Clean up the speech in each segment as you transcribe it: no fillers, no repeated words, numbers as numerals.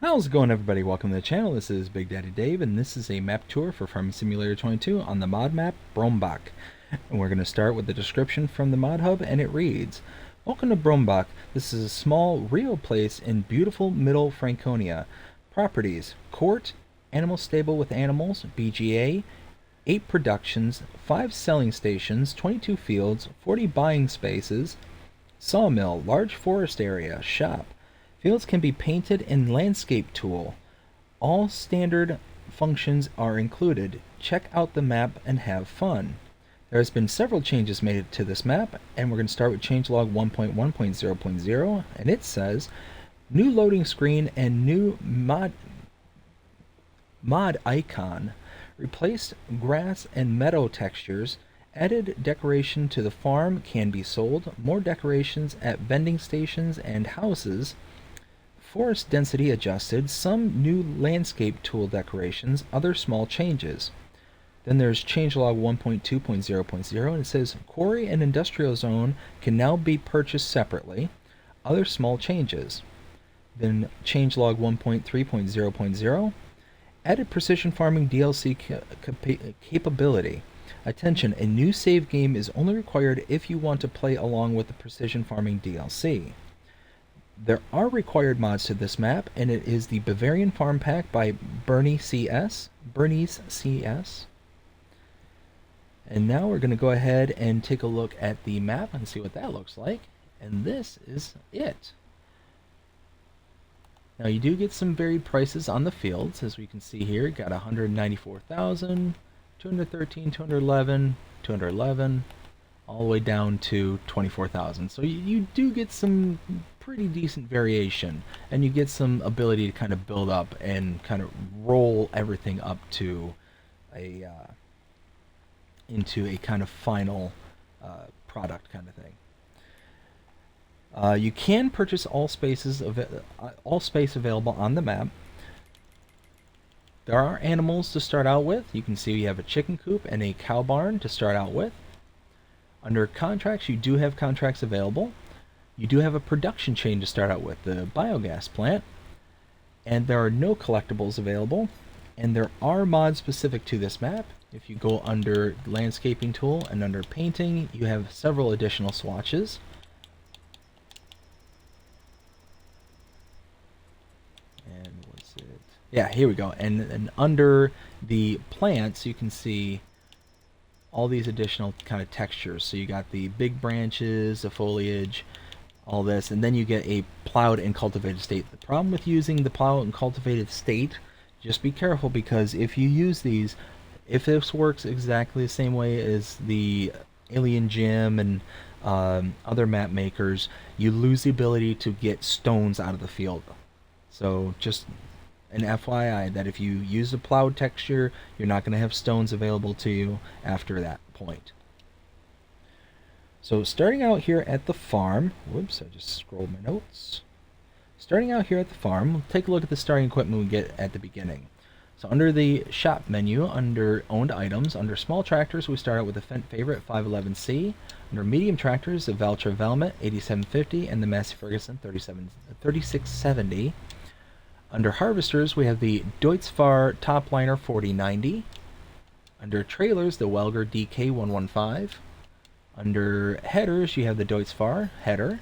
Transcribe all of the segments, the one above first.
How's it going, everybody? Welcome to the channel. This is Big Daddy Dave, and this is a map tour for Farming Simulator 22 on the mod map Brombach. And we're going to start with the description from the mod hub, and it reads, "Welcome to Brombach. This is a small, real place in beautiful Middle Franconia. Properties: court, animal stable with animals, BGA, 8 productions, 5 selling stations, 22 fields, 40 buying spaces, sawmill, large forest area, shop. Fields can be painted in landscape tool. All standard functions are included. Check out the map and have fun." There has been several changes made to this map, and we're going to start with changelog 1.1.0.0, and it says, new loading screen and new mod icon, replaced grass and meadow textures, added decoration to the farm can be sold, more decorations at vending stations and houses, forest density adjusted, some new landscape tool decorations, other small changes. Then there's changelog 1.2.0.0, and it says quarry and industrial zone can now be purchased separately, other small changes. Then changelog 1.3.0.0, added precision farming DLC capability. Attention, a new save game is only required if you want to play along with the precision farming DLC. There are required mods to this map, and it is the Bavarian Farm Pack by Bernie's CS. And now we're going to go ahead and take a look at the map and see what that looks like. And this is it. Now you do get some varied prices on the fields, as we can see here. Got 194,000, 213, 211, 211, all the way down to 24,000. So you do get some pretty decent variation, and you get some ability to kind of build up and kind of roll everything up to a into a kind of final product kind of thing. You can purchase all space available on the map. There are animals to start out with. You can see we have a chicken coop and a cow barn to start out with. Under contracts, you do have contracts available. You do have a production chain to start out with, the biogas plant, and there are no collectibles available, and there are mods specific to this map. If you go under landscaping tool and under painting, you have several additional swatches. And what's it? Yeah, here we go. And under the plants, you can see all these additional kind of textures. So you got the big branches, the foliage, all this, and then you get a plowed and cultivated state. The problem with using the plowed and cultivated state, just be careful, because if you use these, if this works exactly the same way as the Alien Gym and other map makers, you lose the ability to get stones out of the field. So just an FYI that if you use the plowed texture, you're not going to have stones available to you after that point. So starting out here at the farm, whoops, I just scrolled my notes. Starting out here at the farm, we'll take a look at the starting equipment we get at the beginning. So under the shop menu, under owned items, under small tractors, we start out with the Fendt Favorite 511C. Under medium tractors, the Valtra Velmet 8750 and the Massey Ferguson 3670. Under harvesters, we have the Deutz-Fahr Topliner 4090. Under trailers, the Welger DK115. Under headers, you have the Deutz-Fahr header.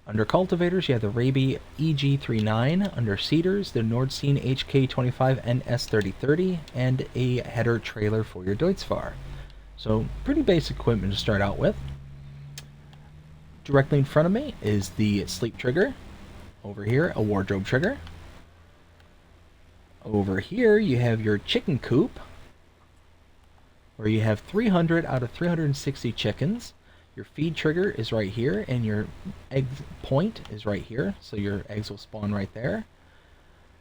Under cultivators, you have the Raby EG39. Under seeders, the Nordstein HK25 NS3030, and a header trailer for your Deutz-Fahr. So pretty basic equipment to start out with. Directly in front of me is the sleep trigger. Over here, a wardrobe trigger. Over here, you have your chicken coop, where you have 300 out of 360 chickens. Your feed trigger is right here, and your egg point is right here, so your eggs will spawn right there.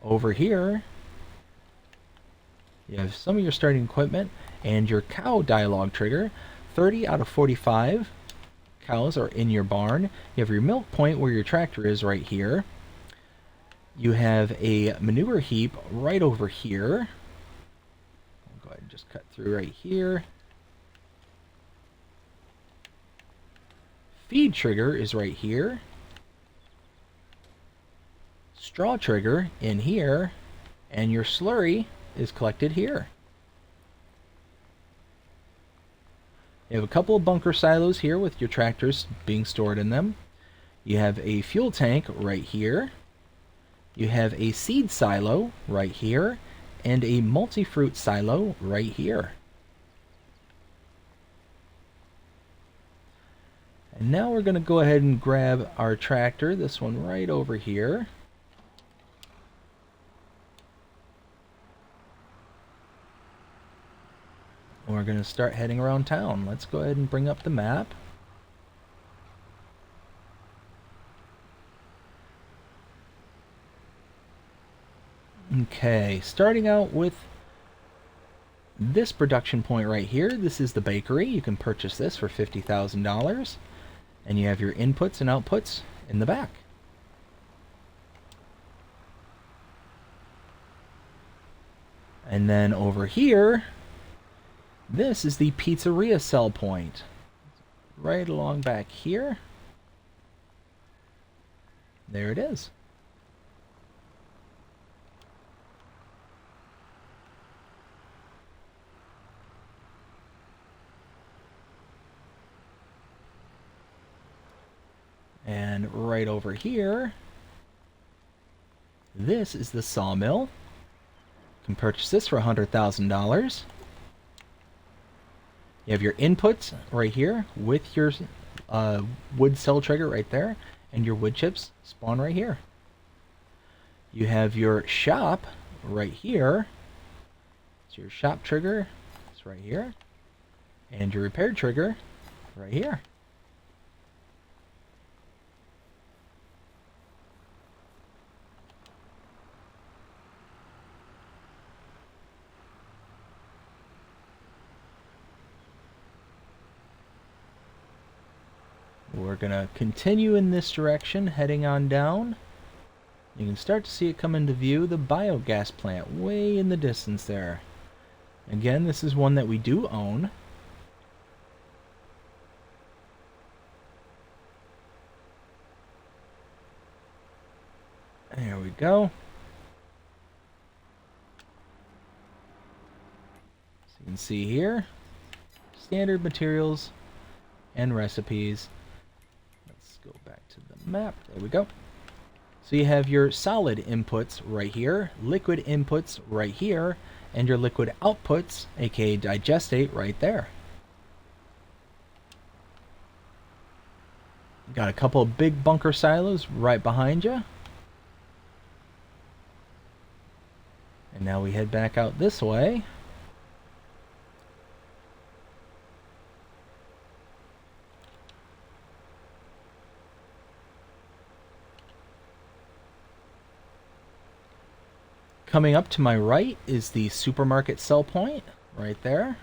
Over here, you have some of your starting equipment, and your cow dialogue trigger. 30 out of 45 cows are in your barn. You have your milk point where your tractor is right here. You have a manure heap right over here. I'll go ahead and just cut through right here. Feed trigger is right here. straw trigger in here, and your slurry is collected here. You have a couple of bunker silos here with your tractors being stored in them. You have a fuel tank right here. You have a seed silo right here, and a multi-fruit silo right here. And now we're going to go ahead and grab our tractor, this one right over here. And we're going to start heading around town. Let's go ahead and bring up the map. Okay, starting out with this production point right here. This is the bakery. You can purchase this for $50,000. And you have your inputs and outputs in the back. And then over here, this is the pizzeria sell point. Right along back here. There it is. And right over here, this is the sawmill. You can purchase this for $100,000. You have your inputs right here with your wood cell trigger right there, and your wood chips spawn right here. You have your shop right here. So your shop trigger is right here, and your repair trigger right here. We're going to continue in this direction, heading on down. You can start to see it come into view, the biogas plant way in the distance there. Again, this is one that we do own. There we go. So you can see here, standard materials and recipes. Go back to the map. There we go. So you have your solid inputs right here, liquid inputs right here, and your liquid outputs, aka digestate, right there. Got a couple of big bunker silos right behind you. And now we head back out this way. Coming up to my right is the supermarket sell point, right there.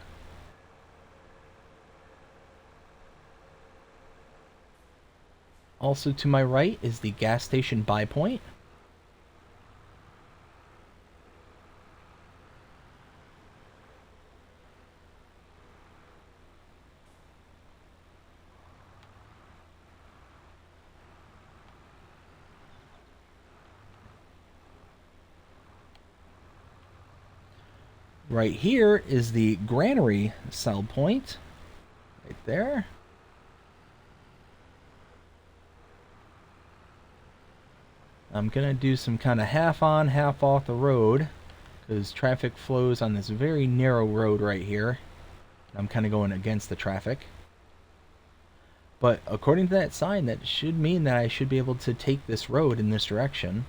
Also to my right is the gas station buy point. Right here is the granary sell point, right there. I'm going to do some kind of half on, half off the road, because traffic flows on this very narrow road right here. I'm kind of going against the traffic. But according to that sign, that should mean that I should be able to take this road in this direction.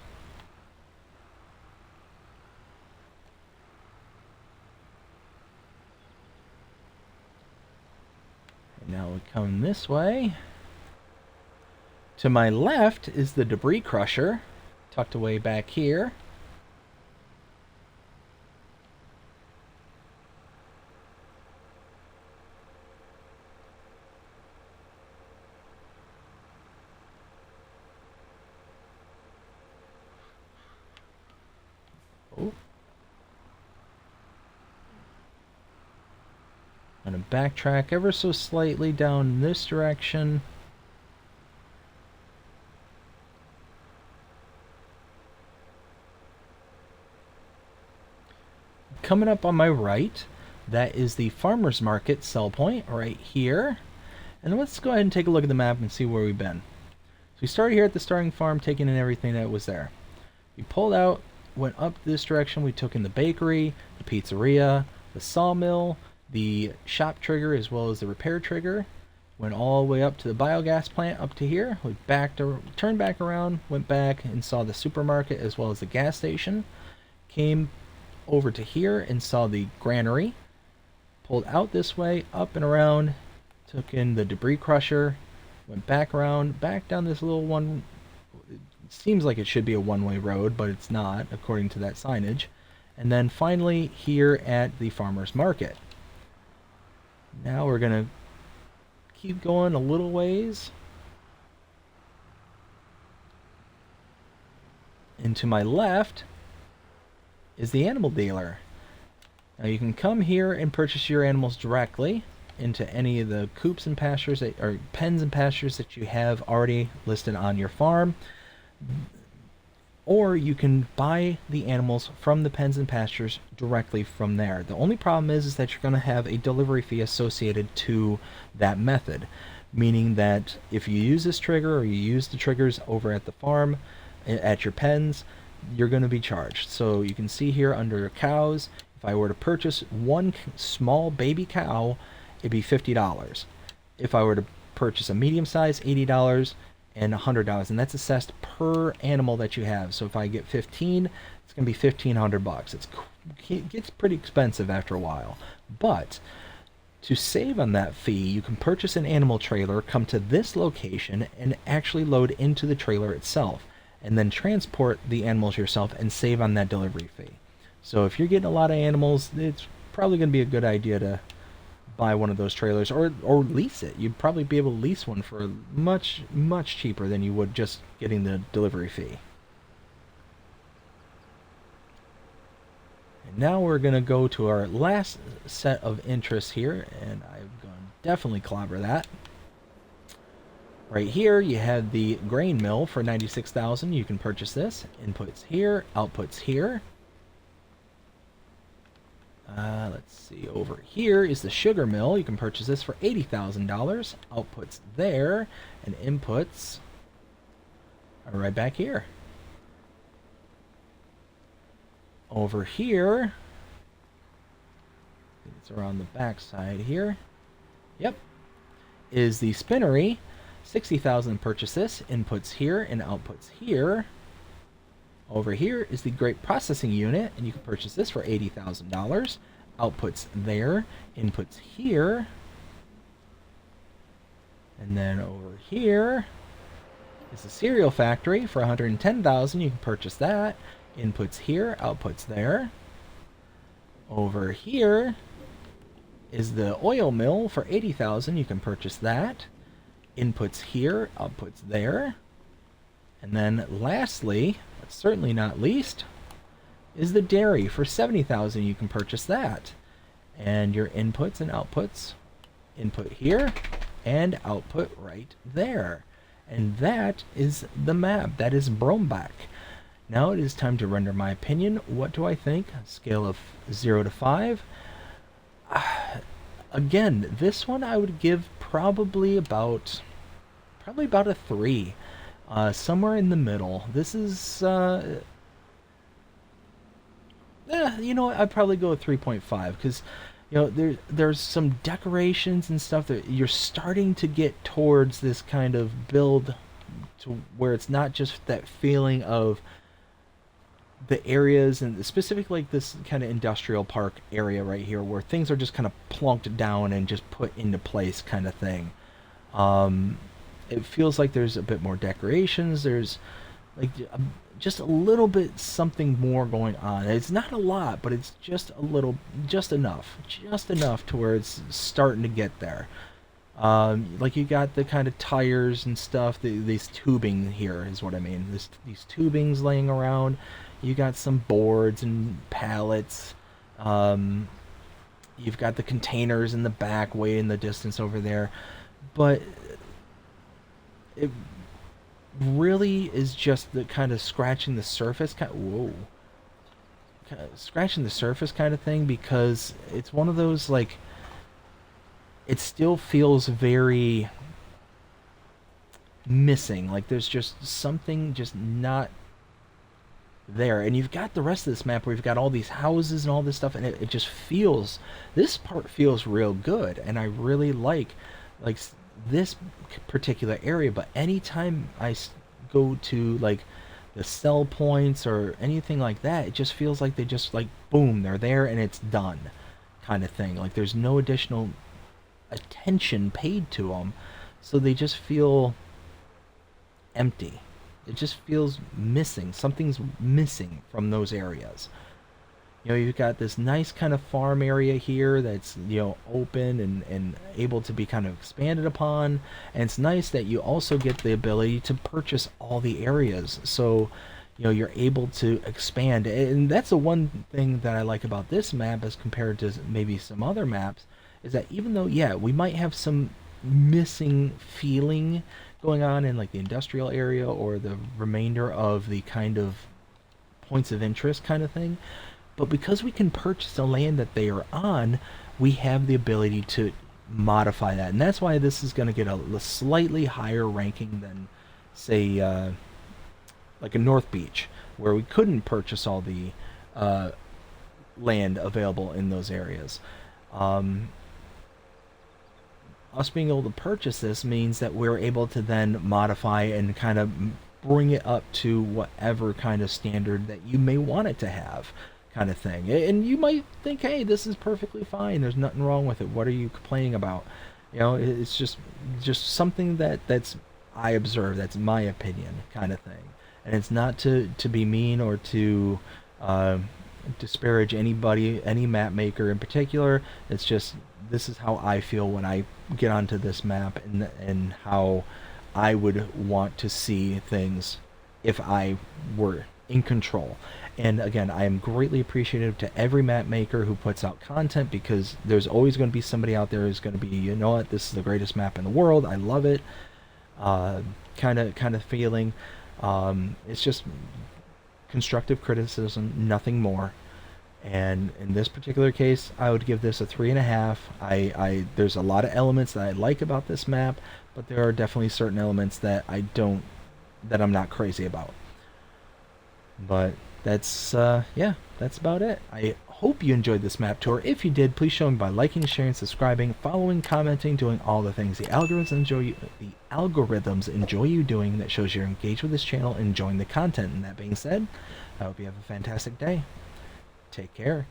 Now we come this way. To my left is the debris crusher, tucked away back here. Oh. I'm going to backtrack ever so slightly down this direction. coming up on my right, that is the farmer's market sell point right here. And let's go ahead and take a look at the map and see where we've been. So we started here at the starting farm, taking in everything that was there. We pulled out, went up this direction. We took in the bakery, the pizzeria, the sawmill, the shop trigger, as well as the repair trigger. Went all the way up to the biogas plant up to here. We turned back around, went back and saw the supermarket as well as the gas station. Came over to here and saw the granary. Pulled out this way, up and around, took in the debris crusher, went back around, back down this little one. It seems like it should be a one-way road, but it's not, according to that signage. And then finally here at the farmer's market. Now we're going to keep going a little ways. And to my left is the animal dealer. Now you can come here and purchase your animals directly into any of the coops and pastures or pens and pastures that you have already listed on your farm, or you can buy the animals from the pens and pastures directly from there. The only problem is that you're going to have a delivery fee associated to that method, meaning that if you use this trigger or you use the triggers over at the farm at your pens, you're going to be charged. So you can see here under cows, if I were to purchase one small baby cow, it'd be $50. If I were to purchase a medium size, $80 and $100, and that's assessed per animal that you have. So if I get 15, it's going to be $1,500. It gets pretty expensive after a while. But to save on that fee, you can purchase an animal trailer, come to this location, and actually load into the trailer itself, and then transport the animals yourself and save on that delivery fee. So if you're getting a lot of animals, it's probably going to be a good idea to buy one of those trailers or lease it. You'd probably be able to lease one for much cheaper than you would just getting the delivery fee. And now we're going to go to our last set of interests here, and I'm going to definitely clobber that. Right here you have the grain mill for $96,000. You can purchase this. Inputs here, outputs here. Let's see, over here is the sugar mill. You can purchase this for $80,000. Outputs there, and inputs are right back here. Over here, I think it's around the back side here. Yep, is the spinnery. $60,000 purchase this. Inputs here and outputs here. Over here is the grape processing unit, and you can purchase this for $80,000. Outputs there, inputs here. And then over here is the cereal factory for $110,000. You can purchase that. Inputs here, outputs there. Over here is the oil mill for $80,000. You can purchase that. Inputs here, outputs there. And then lastly, but certainly not least, is the dairy for $70,000. You can purchase that. And your inputs and outputs, input here and output right there. And that is the map. That is Brombach. Now it is time to render my opinion. What do I think? Scale of 0 to 5. Again, this one I would give probably about a 3. Somewhere in the middle. This is, you know what? I'd probably go with 3.5 because, you know, there's some decorations and stuff that you're starting to get towards this kind of build to where it's not just that feeling of the areas, and specifically like this kind of industrial park area right here where things are just kind of plunked down and just put into place kind of thing. It feels like there's a bit more decorations. There's like just a little bit something more going on. It's not a lot, but it's just a little, just enough to where it's starting to get there. Like you got the kind of tires and stuff. These tubing here is what I mean. These tubings laying around. You got some boards and pallets. You've got the containers in the back, way in the distance over there. But it really is just the kind of scratching the surface. Whoa. scratching the surface kind of thing, because it's one of those, like, it still feels very missing. Like there's just something just not there. And you've got the rest of this map where you've got all these houses and all this stuff, and it just feels, this part feels real good, and I really like this particular area. But anytime go to like the sell points or anything like that, it just feels like they just like boom, they're there and it's done, kind of thing. Like there's no additional attention paid to them, so they just feel empty. It just feels missing. Something's missing from those areas. You've got this nice kind of farm area here that's, open and able to be kind of expanded upon. And it's nice that you also get the ability to purchase all the areas. So, you're able to expand. And that's the one thing that I like about this map as compared to maybe some other maps, is that even though, yeah, we might have some missing feeling going on in like the industrial area or the remainder of the kind of points of interest kind of thing, but because we can purchase the land that they are on, we have the ability to modify that. And that's why this is going to get a slightly higher ranking than, say, like a North Beach, where we couldn't purchase all the land available in those areas. Us being able to purchase this means that we're able to then modify and kind of bring it up to whatever kind of standard that you may want it to have, kind of thing. And you might think, hey, this is perfectly fine, there's nothing wrong with it, what are you complaining about? It's just something that's I observe, that's my opinion, kind of thing. And it's not to be mean or to disparage anybody, any map maker in particular. It's just, this is how I feel when I get onto this map, and how I would want to see things if I were in control. And again, I am greatly appreciative to every map maker who puts out content, because there's always going to be somebody out there who's going to be, you know what, this is the greatest map in the world, I love it, kind of feeling. It's just constructive criticism, nothing more. And in this particular case, I would give this a 3.5. There's a lot of elements that I like about this map, but there are definitely certain elements that I'm not crazy about. But that's yeah, that's about it. I hope you enjoyed this map tour. If you did, please show me by liking, sharing, subscribing, following, commenting, doing all the things the algorithms enjoy you doing. That shows you're engaged with this channel, enjoying the content. And that being said, I hope you have a fantastic day. Take care.